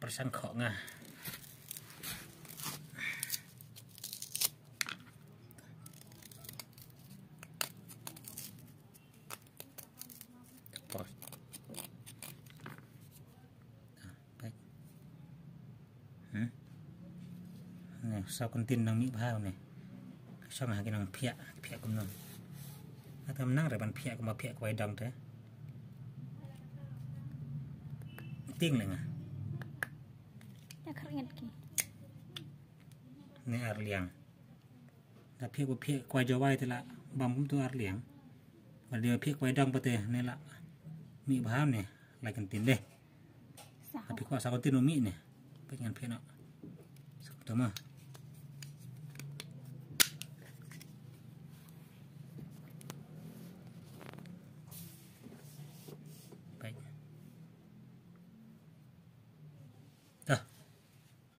perasaan kok ngah. Pos. Baik. Này, sau con tin đang mỹ bao này. Xong hai cái năng phẹ của nó. Thầm năng rồi bàn phẹ của mà phẹ quay đồng thế. Tiếng này à? Này ar liang. Đã phẹ của phẹ quay cho bay thì là bầm cũng tôi ar liang. Và điều phẹ quay đồng bờ tề này là mỹ bao này lại cần tin đây. Phẹ qua sau con tin nó mỹ này. Bây giờ phẹ nó. Tóm mà.